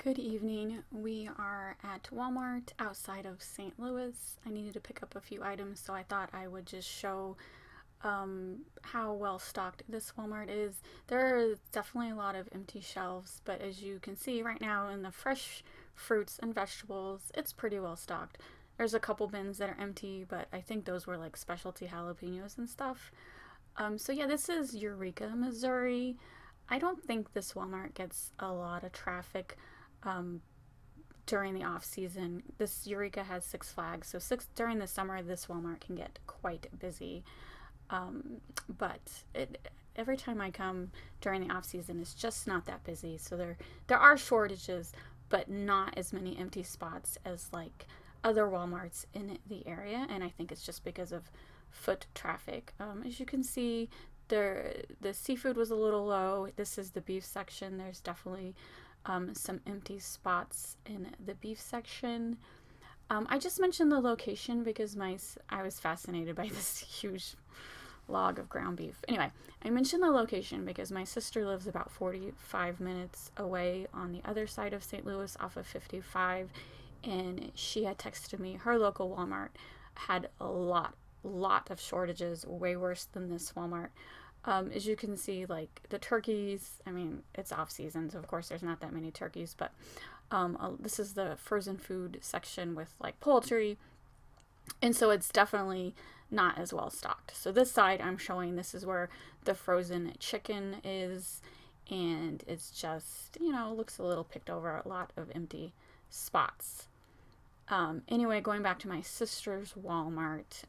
Good evening. We are at Walmart outside of St. Louis. I needed to pick up a few items, so I thought I would just show how well stocked this Walmart is. There are definitely a lot of empty shelves, but as you can see right now in the fresh fruits and vegetables, it's pretty well stocked. There's a couple bins that are empty, but I think those were like specialty jalapenos and stuff. So yeah, this is Eureka, Missouri. I don't think this Walmart gets a lot of traffic um, during the off season. This Eureka has Six Flags, so during the summer, this Walmart can get quite busy. But every time I come during the off season, it's just not that busy. So there are shortages, but not as many empty spots as like other Walmarts in the area, and I think it's just because of foot traffic. As you can see, the seafood was a little low. This is the beef section. There's definitely some empty spots in the beef section. I just mentioned the location because I was fascinated by this huge log of ground beef. Anyway, I mentioned the location because my sister lives about 45 minutes away on the other side of St. Louis off of 55, and she had texted me her local Walmart had a lot of shortages, way worse than this Walmart. As you can see, like the turkeys, I mean, it's off season, so of course there's not that many turkeys, but this is the frozen food section with like poultry, and so it's definitely not as well stocked. So this side I'm showing, this is where the frozen chicken is, and it's just, looks a little picked over, a lot of empty spots. Anyway, going back to my sister's Walmart,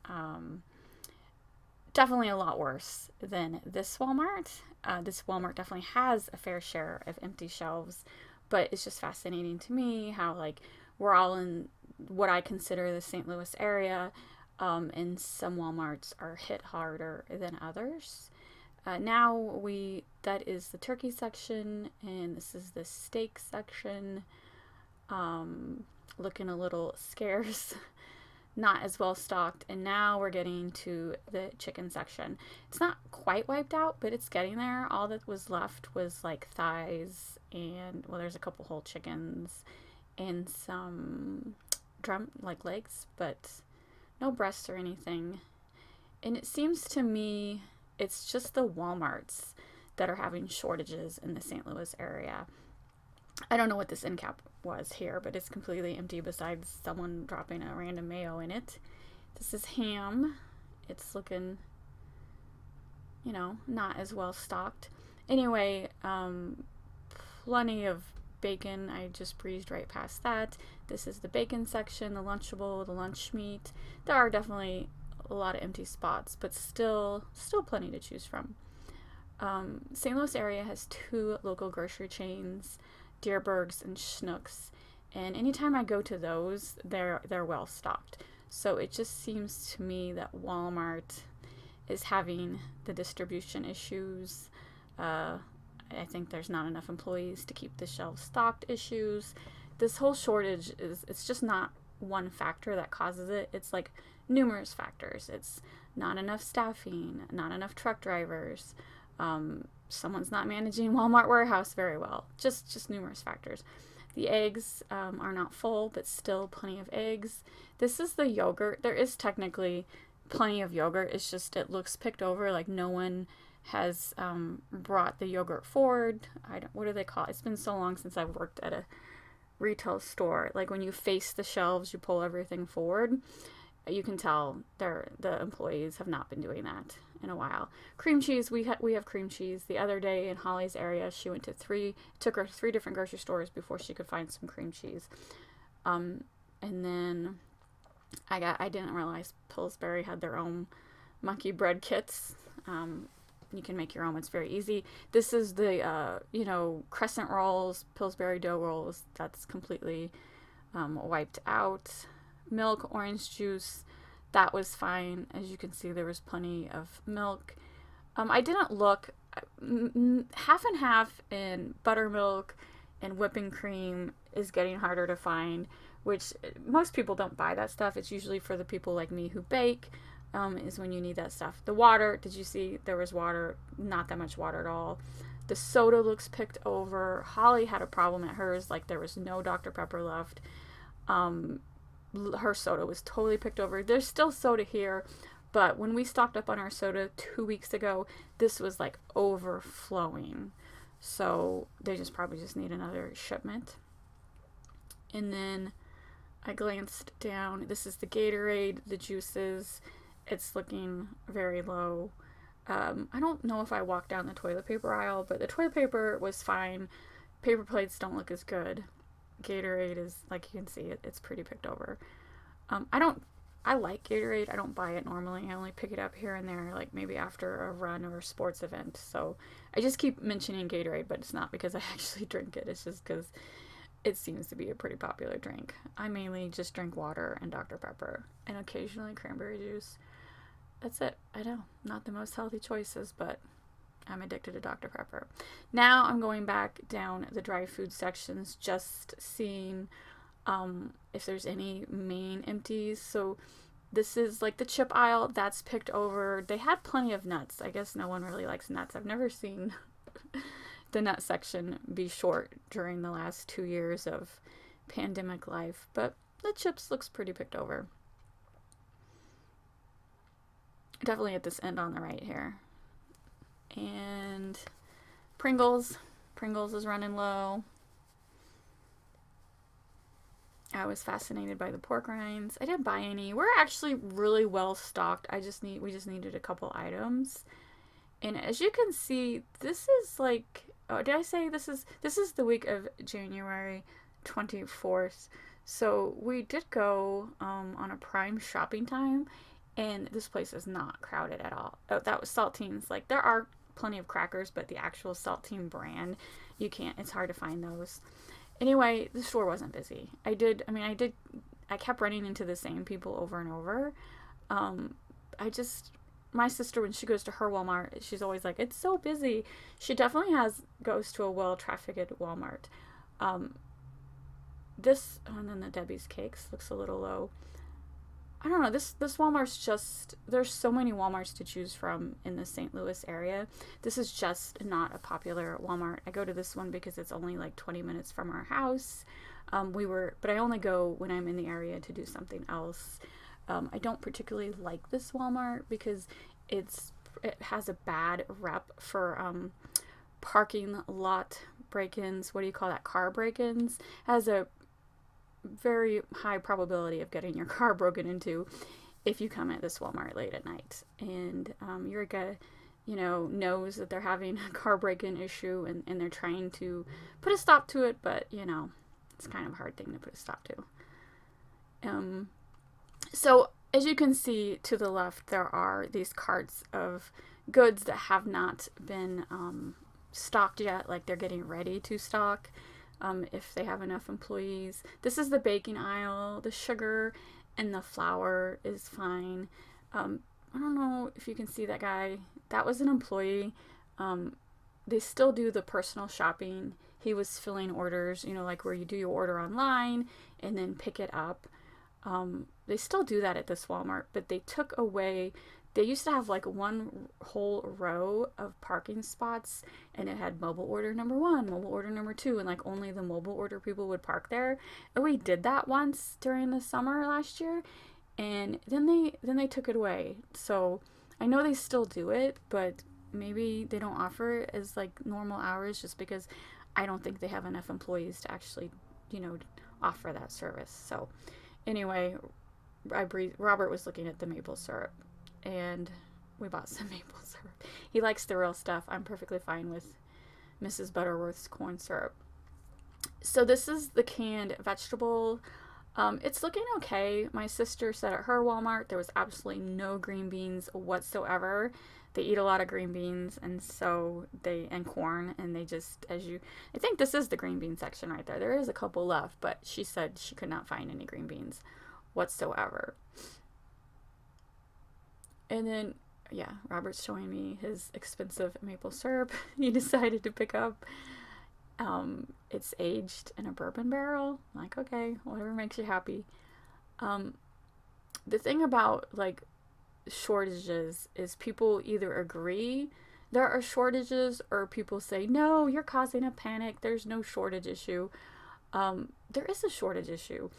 definitely a lot worse than this Walmart. This Walmart definitely has a fair share of empty shelves, but it's just fascinating to me how like we're all in what I consider the St. Louis area, and some Walmarts are hit harder than others. That is the turkey section, and this is the steak section. Looking a little scarce, not as well stocked, and now we're getting to the chicken section. It's not quite wiped out, but it's getting there. All that was left was like thighs and, well, there's a couple whole chickens and some legs, but no breasts or anything. And it seems to me it's just the Walmarts that are having shortages in the St. Louis area. I don't know what this end cap was here, but it's completely empty besides someone dropping a random mayo in it. This is ham. It's looking, not as well stocked. Anyway, plenty of bacon. I just breezed right past that. This is the bacon section, the Lunchable, the lunch meat. There are definitely a lot of empty spots, but still plenty to choose from. St. Louis area has two local grocery chains, Deerberg's and Schnucks, and anytime I go to those, they're well stocked. So it just seems to me that Walmart is having the distribution issues. I think there's not enough employees to keep the shelves stocked issues. This whole shortage it's just not one factor that causes it. It's like numerous factors. It's not enough staffing, not enough truck drivers. Someone's not managing Walmart warehouse very well. Just numerous factors. The eggs are not full, but still plenty of eggs. This is the yogurt. There is technically plenty of yogurt. It's just it looks picked over, like no one has brought the yogurt forward. What do they call it? It's been so long since I've worked at a retail store. Like when you face the shelves, you pull everything forward. You can tell the employees have not been doing that in a while. Cream cheese, we have cream cheese. The other day in Holly's area, she went to took her 3 different grocery stores before she could find some cream cheese. And then I didn't realize Pillsbury had their own monkey bread kits. You can make your own. It's very easy. This is the crescent rolls, Pillsbury dough rolls. That's completely wiped out. Milk, orange juice, that was fine. As you can see, there was plenty of milk. I didn't look. Half and half in buttermilk and whipping cream is getting harder to find, which most people don't buy that stuff. It's usually for the people like me who bake, is when you need that stuff. The water, did you see there was water? Not that much water at all. The soda looks picked over. Holly had a problem at hers, like there was no Dr. Pepper left. Her soda was totally picked over. There's still soda here, but when we stocked up on our soda 2 weeks ago, this was like overflowing. So they probably just need another shipment. And then I glanced down. This is the Gatorade, the juices. It's looking very low. I don't know if I walked down the toilet paper aisle, but the toilet paper was fine. Paper plates don't look as good. Gatorade is, like you can see, it's pretty picked over. I like Gatorade. I don't buy it normally. I only pick it up here and there, like maybe after a run or a sports event. So I just keep mentioning Gatorade, but it's not because I actually drink it. It's just because it seems to be a pretty popular drink. I mainly just drink water and Dr. Pepper and occasionally cranberry juice. That's it. I know, not the most healthy choices, but I'm addicted to Dr. Pepper. Now I'm going back down the dry food sections, just seeing if there's any main empties. So this is like the chip aisle, that's picked over. They had plenty of nuts. I guess no one really likes nuts. I've never seen the nut section be short during the last 2 years of pandemic life, but the chips looks pretty picked over. Definitely at this end on the right here. And Pringles is running low. I was fascinated by the pork rinds. I didn't buy any. We're actually really well stocked. We just needed a couple items. And as you can see, this is like, oh, did I say this is the week of January 24th. So we did go on a prime shopping time, and this place is not crowded at all. Oh, that was Saltines. Like, there are plenty of crackers, but the actual Saltine brand, it's hard to find those. Anyway, the store wasn't busy. I kept running into the same people over and over. My sister, when she goes to her Walmart, she's always like, it's so busy. She definitely goes to a well-trafficked Walmart. And then the Debbie's Cakes looks a little low. I don't know, this Walmart's just, there's so many Walmarts to choose from in the St. Louis area. This is just not a popular Walmart. I go to this one because it's only like 20 minutes from our house. But I only go when I'm in the area to do something else. I don't particularly like this Walmart because it has a bad rep for parking lot break-ins. What do you call that? Car break-ins. Has a very high probability of getting your car broken into if you come at this Walmart late at night. And your guy, knows that they're having a car break-in issue and they're trying to put a stop to it, but, it's kind of a hard thing to put a stop to. So as you can see to the left, there are these carts of goods that have not been stocked yet, like they're getting ready to stock. If they have enough employees. This is the baking aisle. The sugar and the flour is fine. I don't know if you can see that guy. That was an employee. They still do the personal shopping. He was filling orders, like where you do your order online and then pick it up. They still do that at this Walmart, but they took away. They used to have like one whole row of parking spots, and it had mobile order number 1, mobile order number 2, and like only the mobile order people would park there. And we did that once during the summer last year, and then they took it away. So I know they still do it, but maybe they don't offer it as like normal hours just because I don't think they have enough employees to actually, offer that service. So anyway, Robert was looking at the maple syrup. And we bought some maple syrup. He likes the real stuff. I'm perfectly fine with Mrs. Butterworth's corn syrup. So this is the canned vegetable. It's looking okay. My sister said at her Walmart there was absolutely no green beans whatsoever. They eat a lot of green beans and corn, and they just, I think this is the green bean section right there. There is a couple left, but she said she could not find any green beans whatsoever. And then, Robert's showing me his expensive maple syrup he decided to pick up. It's aged in a bourbon barrel. I'm like, okay, whatever makes you happy. The thing about, like, shortages is people either agree there are shortages, or people say, no, you're causing a panic. There's no shortage issue. There is a shortage issue,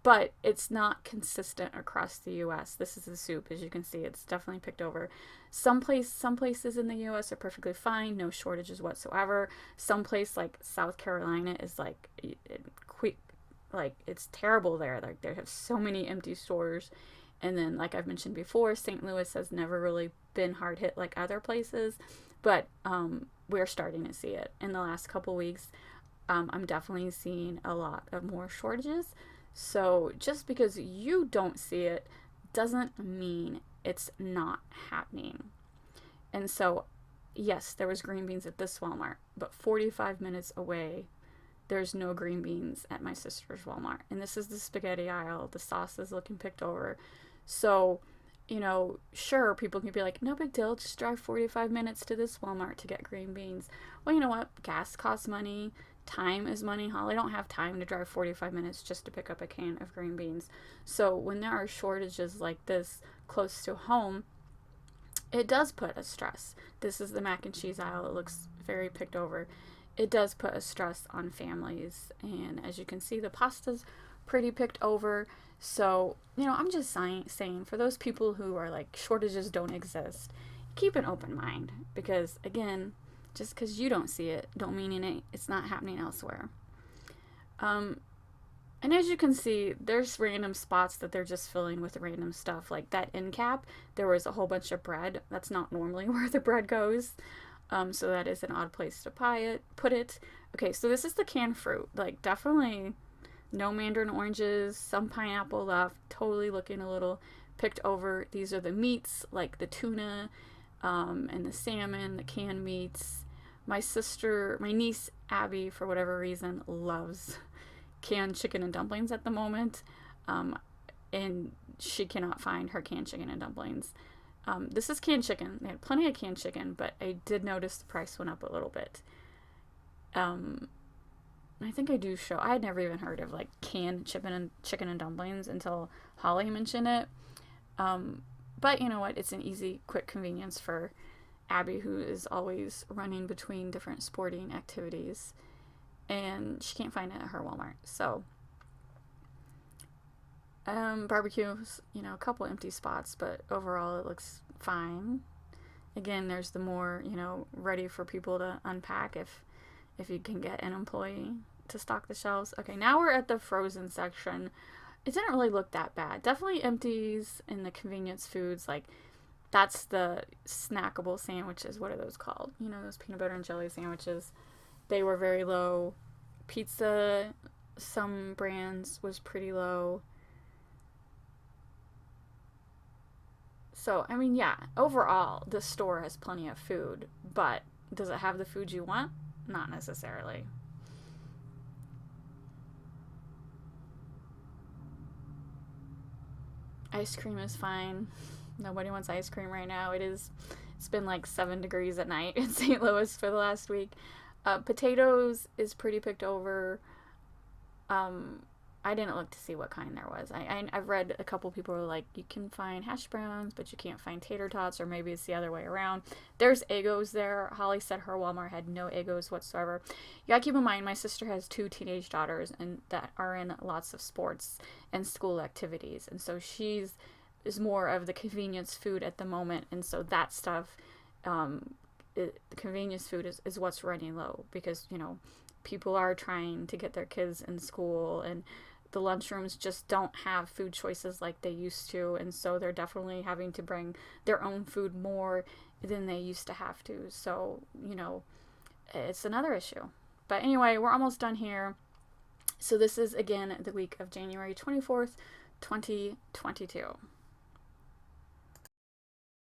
but it's not consistent across the U.S. This is the soup. As you can see, it's definitely picked over. Some places in the U.S. are perfectly fine, no shortages whatsoever. Some place like South Carolina is like, it's terrible there. Like, they have so many empty stores. And then, like I've mentioned before, St. Louis has never really been hard hit like other places, but we're starting to see it in the last couple weeks. I'm definitely seeing a lot of more shortages. So just because you don't see it doesn't mean it's not happening. And so, yes, there was green beans at this Walmart, but 45 minutes away, there's no green beans at my sister's Walmart. And this is the spaghetti aisle. The sauce is looking picked over. So, sure, people can be like, no big deal, just drive 45 minutes to this Walmart to get green beans. Well, you know what? Gas costs money. Time is money. Holly don't have time to drive 45 minutes just to pick up a can of green beans. So when there are shortages like this close to home, it does put a stress. This is the mac and cheese aisle. It looks very picked over. It does put a stress on families. And as you can see, the pasta's pretty picked over. So, I'm just saying, for those people who are like, shortages don't exist, keep an open mind. Because, again, just because you don't see it, don't mean it's not happening elsewhere. And as you can see, there's random spots that they're just filling with random stuff. Like that end cap, there was a whole bunch of bread. That's not normally where the bread goes. So that is an odd place to put it. Okay, so this is the canned fruit. Like, definitely no mandarin oranges, some pineapple left, totally looking a little picked over. These are the meats, like the tuna, and the salmon, the canned meats. My niece Abby, for whatever reason, loves canned chicken and dumplings at the moment, and she cannot find her canned chicken and dumplings. This is canned chicken. They had plenty of canned chicken, but I did notice the price went up a little bit. I think I had never even heard of like canned chicken and dumplings until Holly mentioned it. But you know what? It's an easy, quick convenience for Abby, who is always running between different sporting activities, and she can't find it at her Walmart. So, barbecues, a couple empty spots, but overall it looks fine. Again, there's the more, ready for people to unpack if you can get an employee to stock the shelves. Okay, now we're at the frozen section. It didn't really look that bad. Definitely empties in the convenience foods, like that's the snackable sandwiches. What are those called? Those peanut butter and jelly sandwiches. They were very low. Pizza, some brands, was pretty low. So, yeah, overall, the store has plenty of food, but does it have the food you want? Not necessarily. Ice cream is fine. Nobody wants ice cream right now. It's been like 7 degrees at night in St. Louis for the last week. Potatoes is pretty picked over. I didn't look to see what kind there was. I've read a couple people were like, you can find hash browns, but you can't find tater tots, or maybe it's the other way around. There's Eggos there. Holly said her Walmart had no Eggos whatsoever. You gotta keep in mind, my sister has 2 teenage daughters and that are in lots of sports and school activities, and so is more of the convenience food at the moment, and so that stuff, the convenience food is what's running low, because people are trying to get their kids in school, and the lunchrooms just don't have food choices like they used to, and so they're definitely having to bring their own food more than they used to have to. So it's another issue. But anyway, we're almost done here. So this is again the week of January 24th, 2022.